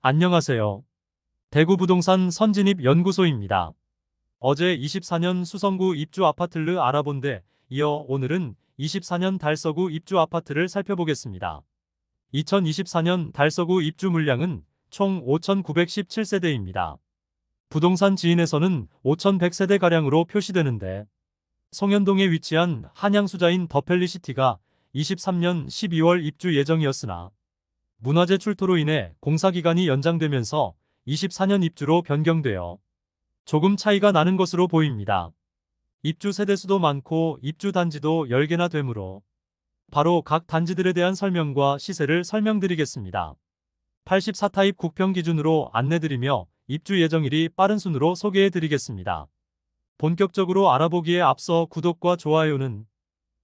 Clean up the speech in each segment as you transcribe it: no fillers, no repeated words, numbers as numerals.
안녕하세요. 대구 부동산 선진입 연구소입니다. 어제 24년 수성구 입주 아파트를 알아본데 이어 오늘은 24년 달서구 입주 아파트를 살펴보겠습니다. 2024년 달서구 입주 물량은 총 5,917세대입니다. 부동산 지인에서는 5,100세대가량으로 표시되는데 송현동에 위치한 한양수자인 더펠리시티가 23년 12월 입주 예정이었으나 문화재 출토로 인해 공사기간이 연장되면서 24년 입주로 변경되어 조금 차이가 나는 것으로 보입니다. 입주 세대수도 많고 입주 단지도 10개나 되므로 바로 각 단지들에 대한 설명과 시세를 설명드리겠습니다. 84타입 국평 기준으로 안내드리며 입주 예정일이 빠른 순으로 소개해드리겠습니다. 본격적으로 알아보기에 앞서 구독과 좋아요는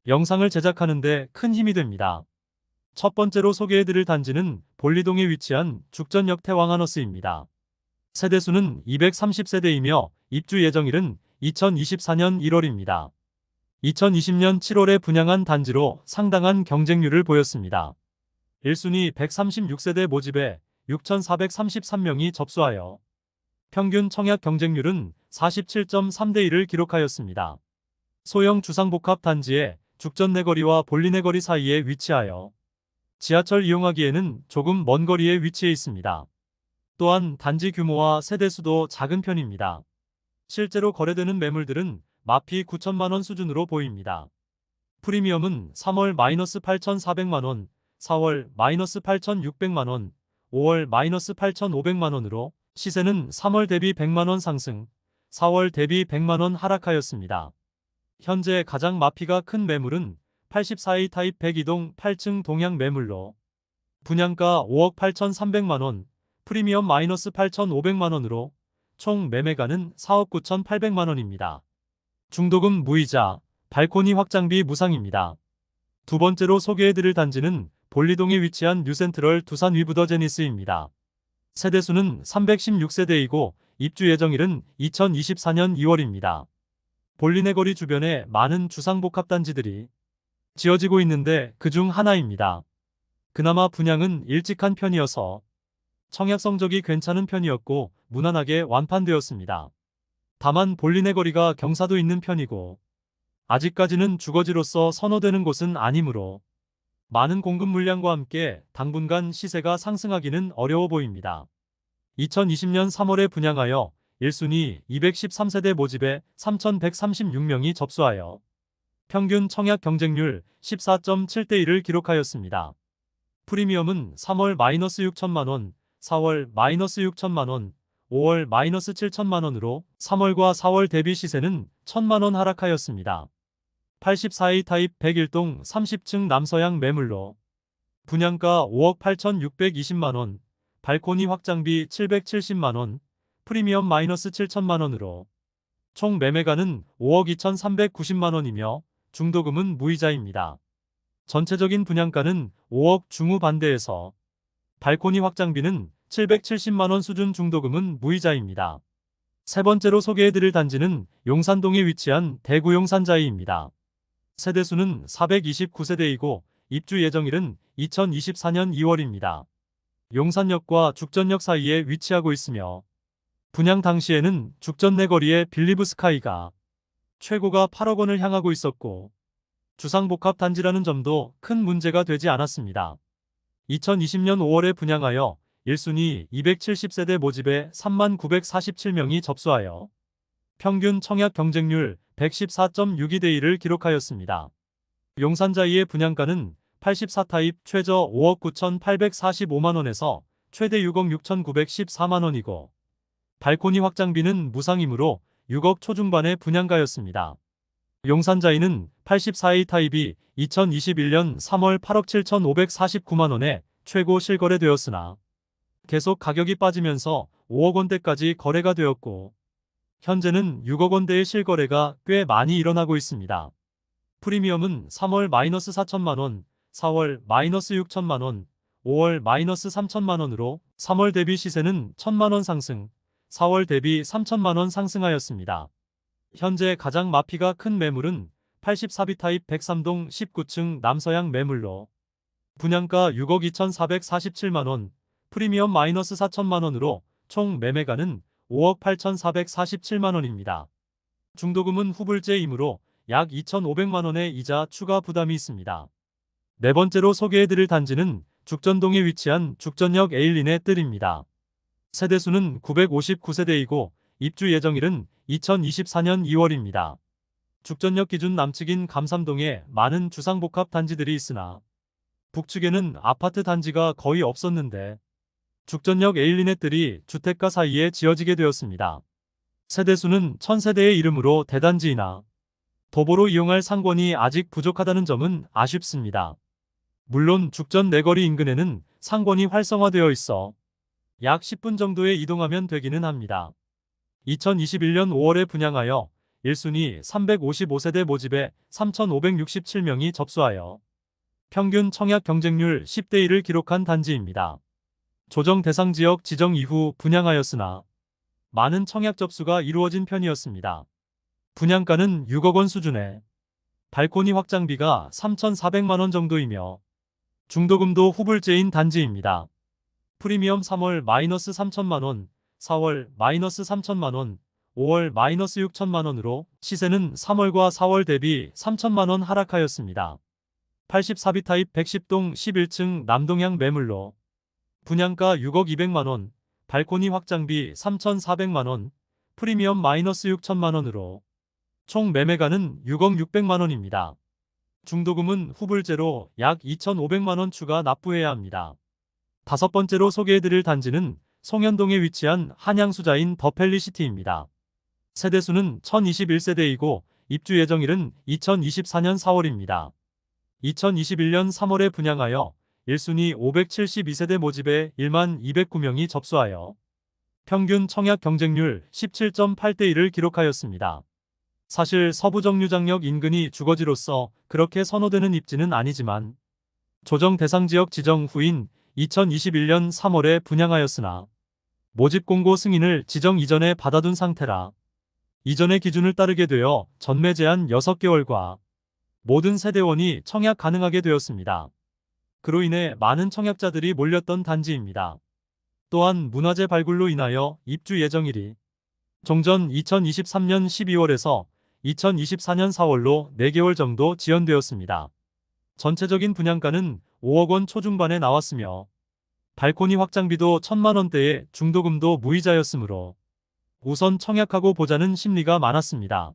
영상을 제작하는데 큰 힘이 됩니다. 첫 번째로 소개해드릴 단지는 볼리동에 위치한 죽전역 태왕하너스입니다. 세대수는 230세대이며 입주 예정일은 2024년 1월입니다. 2020년 7월에 분양한 단지로 상당한 경쟁률을 보였습니다. 1순위 136세대 모집에 6,433명이 접수하여 평균 청약 경쟁률은 47.3대 1을 기록하였습니다. 소형 주상복합 단지에 죽전 내거리와 볼리 내거리 사이에 위치하여 지하철 이용하기에는 조금 먼 거리에 위치해 있습니다. 또한 단지 규모와 세대수도 작은 편입니다. 실제로 거래되는 매물들은 마피 9천만원 수준으로 보입니다. 프리미엄은 3월 -8,400만원, 4월 -8,600만원, 5월 -8,500만원으로 시세는 3월 대비 100만원 상승, 4월 대비 100만원 하락하였습니다. 현재 가장 마피가 큰 매물은 84A 타입 102동 8층 동양 매물로 분양가 5억 8,300만원, 프리미엄 -8,500만원으로 총 매매가는 4억 9,800만원입니다. 중도금 무이자, 발코니 확장비 무상입니다. 두 번째로 소개해드릴 단지는 볼리동에 위치한 뉴센트럴 두산 위브더 제니스입니다. 세대수는 316세대이고 입주 예정일은 2024년 2월입니다. 볼리네거리 주변에 많은 주상복합 단지들이 지어지고 있는데 그중 하나입니다. 그나마 분양은 일찍 한 편이어서 청약 성적이 괜찮은 편이었고 무난하게 완판되었습니다. 다만 볼리네 거리가 경사도 있는 편이고 아직까지는 주거지로서 선호되는 곳은 아니므로 많은 공급 물량과 함께 당분간 시세가 상승하기는 어려워 보입니다. 2020년 3월에 분양하여 1순위 213세대 모집에 3,136명이 접수하여 평균 청약 경쟁률 14.7대 1을 기록하였습니다. 프리미엄은 3월 -6천만원, 4월 -6천만원, 5월 -7천만원으로 3월과 4월 대비 시세는 1,000만원 하락하였습니다. 84A 타입 101동 30층 남서양 매물로 분양가 5억 8,620만원, 발코니 확장비 770만원, 프리미엄 -7천만원으로 총 매매가는 5억 2,390만원이며 중도금은 무이자입니다. 전체적인 분양가는 5억 중후반대에서 발코니 확장비는 770만원 수준 중도금은 무이자입니다. 세 번째로 소개해드릴 단지는 용산동에 위치한 대구 용산자이입니다. 세대수는 429세대이고 입주 예정일은 2024년 2월입니다. 용산역과 죽전역 사이에 위치하고 있으며 분양 당시에는 죽전 내거리의 빌리브 스카이가 최고가 8억 원을 향하고 있었고 주상복합 단지라는 점도 큰 문제가 되지 않았습니다. 2020년 5월에 분양하여 1순위 270세대 모집에 39,947명이 접수하여 평균 청약 경쟁률 114.62대 1을 기록하였습니다. 용산자이의 분양가는 84타입 최저 5억 9,845만원에서 최대 6억 6,914만원이고 발코니 확장비는 무상이므로 6억 초중반의 분양가였습니다. 용산자이는 84A 타입이 2021년 3월 8억 7,549만원에 최고 실거래되었으나 계속 가격이 빠지면서 5억 원대까지 거래가 되었고 현재는 6억 원대의 실거래가 꽤 많이 일어나고 있습니다. 프리미엄은 3월 -4천만원, 4월 -6천만원, 5월 -3천만원으로 3월 대비 시세는 1,000만원 상승, 4월 대비 3천만원 상승하였습니다. 현재 가장 마피가 큰 매물은 84B 타입 103동 19층 남서양 매물로 분양가 6억 2,447만원, 프리미엄 마이너스 4천만원으로 총 매매가는 5억 8,447만원입니다. 중도금은 후불제이므로 약 2,500만원의 이자 추가 부담이 있습니다. 네 번째로 소개해드릴 단지는 죽전동에 위치한 죽전역 에일린의 뜰입니다. 세대수는 959세대이고 입주 예정일은 2024년 2월입니다. 죽전역 기준 남측인 감삼동에 많은 주상복합 단지들이 있으나 북측에는 아파트 단지가 거의 없었는데 죽전역 에일린의 뜰이 주택가 사이에 지어지게 되었습니다. 세대수는 1000세대의 이름으로 대단지이나 도보로 이용할 상권이 아직 부족하다는 점은 아쉽습니다. 물론 죽전 내거리 인근에는 상권이 활성화되어 있어 약 10분 정도에 이동하면 되기는 합니다. 2021년 5월에 분양하여 1순위 355세대 모집에 3,567명이 접수하여 평균 청약 경쟁률 10대 1을 기록한 단지입니다. 조정 대상 지역 지정 이후 분양하였으나 많은 청약 접수가 이루어진 편이었습니다. 분양가는 6억 원 수준에 발코니 확장비가 3,400만원 정도이며 중도금도 후불제인 단지입니다. 프리미엄 3월 마이너스 3천만원, 4월 마이너스 3천만원, 5월 마이너스 6천만원으로 시세는 3월과 4월 대비 3천만원 하락하였습니다. 84비 타입 110동 11층 남동향 매물로 분양가 6억 200만원, 발코니 확장비 3,400만원, 프리미엄 마이너스 6천만원으로 총 매매가는 6억 600만원입니다. 중도금은 후불제로 약 2,500만원 추가 납부해야 합니다. 다섯 번째로 소개해드릴 단지는 송현동에 위치한 한양수자인 더펠리시티입니다. 세대수는 1021세대이고 입주 예정일은 2024년 4월입니다. 2021년 3월에 분양하여 1순위 572세대 모집에 1만 209명이 접수하여 평균 청약 경쟁률 17.8대 1을 기록하였습니다. 사실 서부정류장역 인근이 주거지로서 그렇게 선호되는 입지는 아니지만 조정 대상 지역 지정 후인 2021년 3월에 분양하였으나 모집 공고 승인을 지정 이전에 받아둔 상태라 이전의 기준을 따르게 되어 전매 제한 6개월과 모든 세대원이 청약 가능하게 되었습니다. 그로 인해 많은 청약자들이 몰렸던 단지입니다. 또한 문화재 발굴로 인하여 입주 예정일이 종전 2023년 12월에서 2024년 4월로 4개월 정도 지연되었습니다. 전체적인 분양가는 5억 원 초중반에 나왔으며 발코니 확장비도 1,000만원대에 중도금도 무이자였으므로 우선 청약하고 보자는 심리가 많았습니다.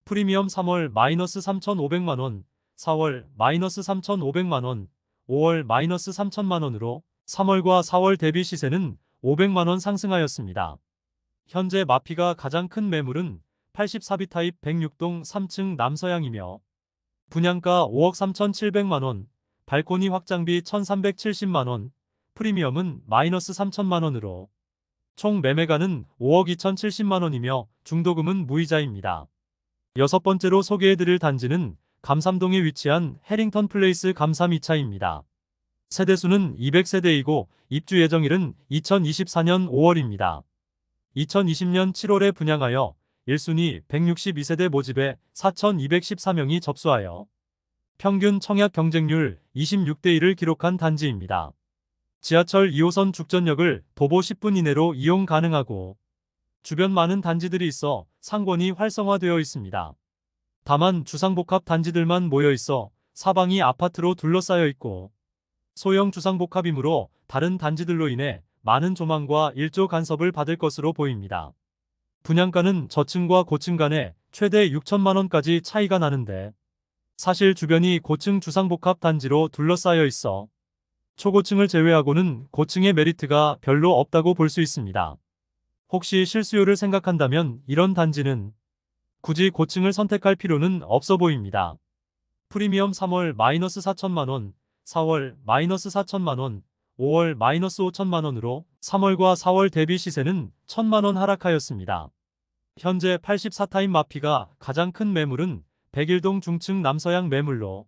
프리미엄 3월 마이너스 3,500만원, 4월 마이너스 3,500만원, 5월 마이너스 3,000만원으로 3월과 4월 대비 시세는 500만원 상승하였습니다. 현재 마피가 가장 큰 매물은 84비 타입 106동 3층 남서향이며 분양가 5억 3,700만원, 발코니 확장비 1,370만원, 프리미엄은 마이너스 3천만원으로 총 매매가는 5억 2,070만원이며 중도금은 무이자입니다. 여섯 번째로 소개해드릴 단지는 감삼동에 위치한 해링턴 플레이스 감삼 2차입니다. 세대수는 200세대이고 입주 예정일은 2024년 5월입니다. 2020년 7월에 분양하여 1순위 162세대 모집에 4,214명이 접수하여 평균 청약 경쟁률 26대 1을 기록한 단지입니다. 지하철 2호선 죽전역을 도보 10분 이내로 이용 가능하고 주변 많은 단지들이 있어 상권이 활성화되어 있습니다. 다만 주상복합 단지들만 모여 있어 사방이 아파트로 둘러싸여 있고 소형 주상복합이므로 다른 단지들로 인해 많은 조망과 일조 간섭을 받을 것으로 보입니다. 분양가는 저층과 고층 간에 최대 6천만원까지 차이가 나는데 사실 주변이 고층 주상복합 단지로 둘러싸여 있어 초고층을 제외하고는 고층의 메리트가 별로 없다고 볼 수 있습니다. 혹시 실수요를 생각한다면 이런 단지는 굳이 고층을 선택할 필요는 없어 보입니다. 프리미엄 3월 마이너스 4천만원, 4월 마이너스 4천만원, 5월 마이너스 5천만원으로 3월과 4월 대비 시세는 1,000만원 하락하였습니다. 현재 84타임 마피가 가장 큰 매물은 101동 중층 남서향 매물로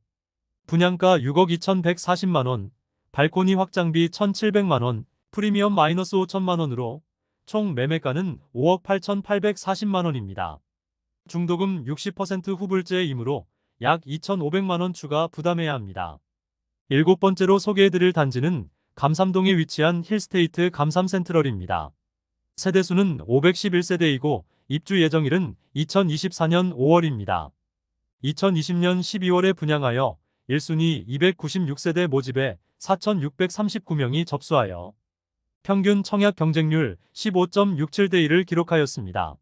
분양가 6억 2,140만원, 발코니 확장비 1,700만원, 프리미엄 마이너스 5천만원으로 총 매매가는 5억 8,840만원입니다. 중도금 60% 후불제이므로 약 2,500만원 추가 부담해야 합니다. 일곱 번째로 소개해드릴 단지는 감삼동에 위치한 힐스테이트 감삼센트럴입니다. 세대수는 511세대이고 입주 예정일은 2024년 5월입니다. 2020년 12월에 분양하여 1순위 296세대 모집에 4,639명이 접수하여 평균 청약 경쟁률 15.67대 1을 기록하였습니다.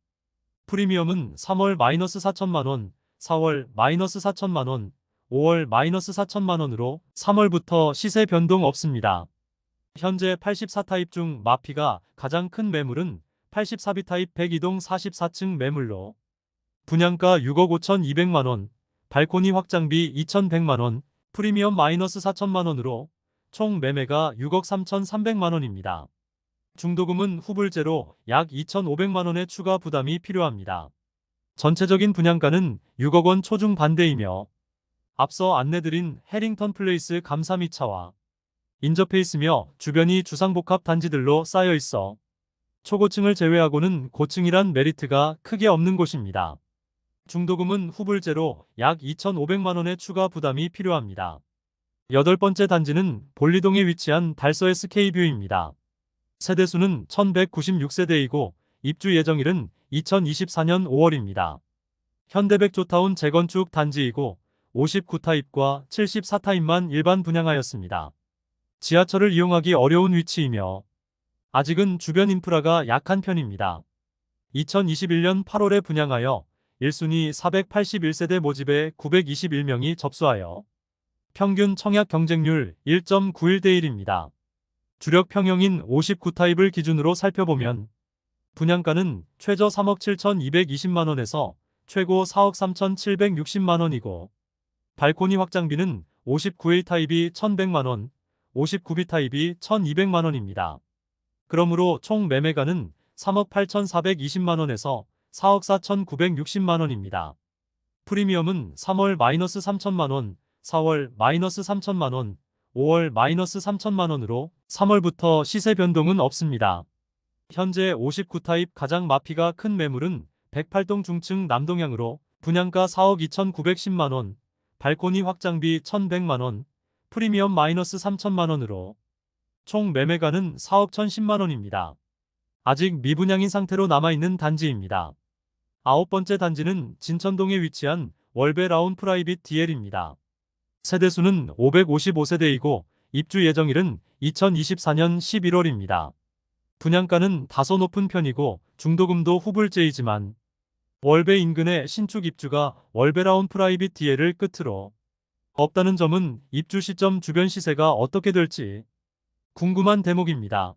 프리미엄은 3월 -4천만원, 4월 -4천만원, 5월 -4천만원으로 3월부터 시세 변동 없습니다. 현재 84타입 중 마피가 가장 큰 매물은 84B 타입 102동 44층 매물로 분양가 6억 5,200만원, 발코니 확장비 2,100만원, 프리미엄 -4천만원으로 총 매매가 6억 3,300만원입니다. 중도금은 후불제로 약 2,500만원의 추가 부담이 필요합니다. 전체적인 분양가는 6억 원 초중 반대이며 앞서 안내드린 해링턴 플레이스 감삼 2차와 인접해 있으며 주변이 주상복합 단지들로 쌓여 있어 초고층을 제외하고는 고층이란 메리트가 크게 없는 곳입니다. 중도금은 후불제로 약 2,500만원의 추가 부담이 필요합니다. 8번째 단지는 볼리동에 위치한 달서 SK뷰입니다. 세대수는 1196세대이고 입주 예정일은 2024년 5월입니다. 현대백 조타운 재건축 단지이고 59타입과 74타입만 일반 분양하였습니다. 지하철을 이용하기 어려운 위치이며 아직은 주변 인프라가 약한 편입니다. 2021년 8월에 분양하여 1순위 481세대 모집에 921명이 접수하여 평균 청약 경쟁률 1.91대 1입니다. 주력 평형인 59타입을 기준으로 살펴보면 분양가는 최저 3억 7,220만원에서 최고 4억 3,760만원이고 발코니 확장비는 59A 타입이 1,100만원, 59B 타입이 1,200만원입니다. 그러므로 총 매매가는 3억 8,420만원에서 4억 4,960만원입니다. 프리미엄은 3월 -3천만원, 4월 -3천만원, 5월 -3천만원으로 3월부터 시세 변동은 없습니다. 현재 59타입 가장 마피가 큰 매물은 108동 중층 남동향으로 분양가 4억 2,910만원, 발코니 확장비 1,100만원, 프리미엄 -3천만원으로 총 매매가는 4억 1,010만원입니다. 아직 미분양인 상태로 남아있는 단지입니다. 9번째 단지는 진천동에 위치한 월베라운 프라이빗 DL입니다. 세대수는 555세대이고 입주 예정일은 2024년 11월입니다. 분양가는 다소 높은 편이고 중도금도 후불제이지만 월베 인근의 신축 입주가 월베라운 프라이빗 DL을 끝으로 없다는 점은 입주 시점 주변 시세가 어떻게 될지 궁금한 대목입니다.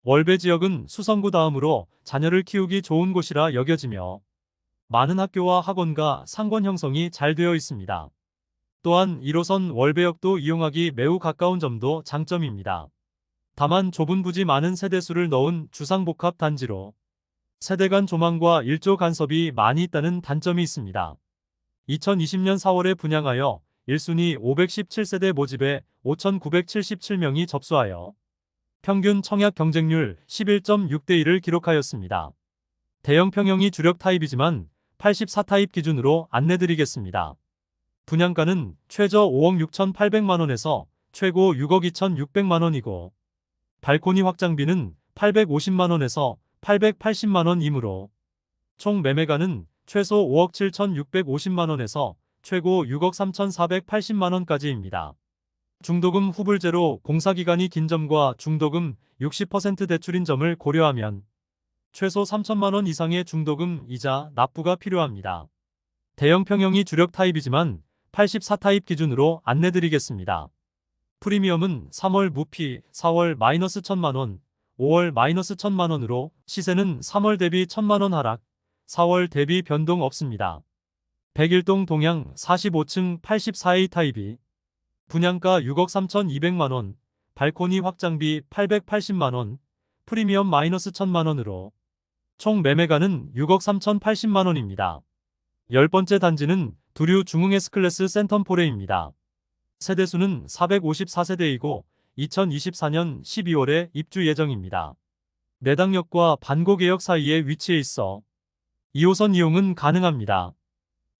월베 지역은 수성구 다음으로 자녀를 키우기 좋은 곳이라 여겨지며 많은 학교와 학원과 상권 형성이 잘 되어 있습니다. 또한 1호선 월베역도 이용하기 매우 가까운 점도 장점입니다. 다만 좁은 부지 많은 세대수를 넣은 주상복합 단지로 세대 간 조망과 일조 간섭이 많이 있다는 단점이 있습니다. 2020년 4월에 분양하여 1순위 517세대 모집에 5,977명이 접수하여 평균 청약 경쟁률 11.6대 1을 기록하였습니다. 대형 평형이 주력 타입이지만 84타입 기준으로 안내드리겠습니다. 분양가는 최저 5억 6,800만원에서 최고 6억 2,600만원이고 발코니 확장비는 850만원에서 880만원이므로 총 매매가는 최소 5억 7,650만원에서 최고 6억 3,480만원까지입니다. 중도금 후불제로 공사기간이 긴 점과 중도금 60% 대출인 점을 고려하면 최소 3천만원 이상의 중도금 이자 납부가 필요합니다. 대형 평형이 주력 타입이지만 84타입 기준으로 안내드리겠습니다. 프리미엄은 3월 무피 4월 -1,000만원, 5월 -1,000만원으로 시세는 3월 대비 1,000만원 하락, 4월 대비 변동 없습니다. 101동 동향 45층 84A 타입이 분양가 6억 3,200만원, 발코니 확장비 880만원, 프리미엄 -1,000만원으로 총 매매가는 6억 3,080만원입니다. 10번째 단지는 두류 중흥 S클래스 센텀포레입니다. 세대수는 454세대이고 2024년 12월에 입주 예정입니다. 내당역과 반고개역 사이에 위치해 있어 2호선 이용은 가능합니다.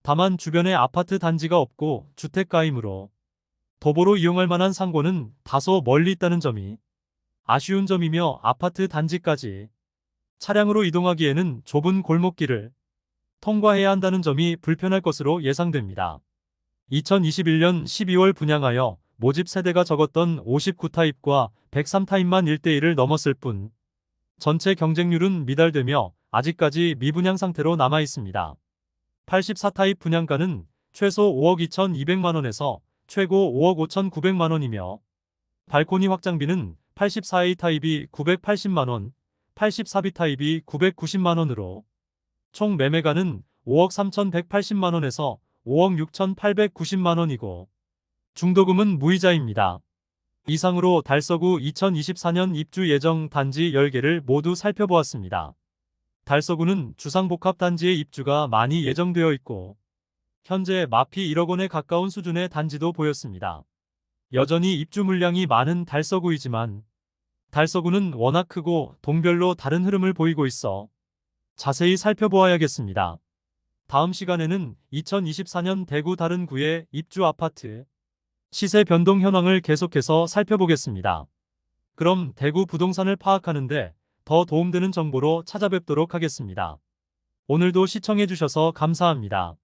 다만 주변에 아파트 단지가 없고 주택가이므로 도보로 이용할 만한 상권은 다소 멀리 있다는 점이 아쉬운 점이며 아파트 단지까지 차량으로 이동하기에는 좁은 골목길을 통과해야 한다는 점이 불편할 것으로 예상됩니다. 2021년 12월 분양하여 모집 세대가 적었던 59타입과 103타입만 1대1을 넘었을 뿐 전체 경쟁률은 미달되며 아직까지 미분양 상태로 남아 있습니다. 84타입 분양가는 최소 5억 2,200만원에서 최고 5억 5,900만원이며 발코니 확장비는 84A 타입이 980만원, 84B 타입이 990만원으로 총 매매가는 5억 3,180만원에서 5억 6,890만원이고 중도금은 무이자입니다. 이상으로 달서구 2024년 입주 예정 단지 10개를 모두 살펴보았습니다. 달서구는 주상복합단지의 입주가 많이 예정되어 있고 현재 마피 1억 원에 가까운 수준의 단지도 보였습니다. 여전히 입주 물량이 많은 달서구이지만 달서구는 워낙 크고 동별로 다른 흐름을 보이고 있어 자세히 살펴보아야겠습니다. 다음 시간에는 2024년 대구 다른 구의 입주 아파트 시세 변동 현황을 계속해서 살펴보겠습니다. 그럼 대구 부동산을 파악하는데 더 도움되는 정보로 찾아뵙도록 하겠습니다. 오늘도 시청해주셔서 감사합니다.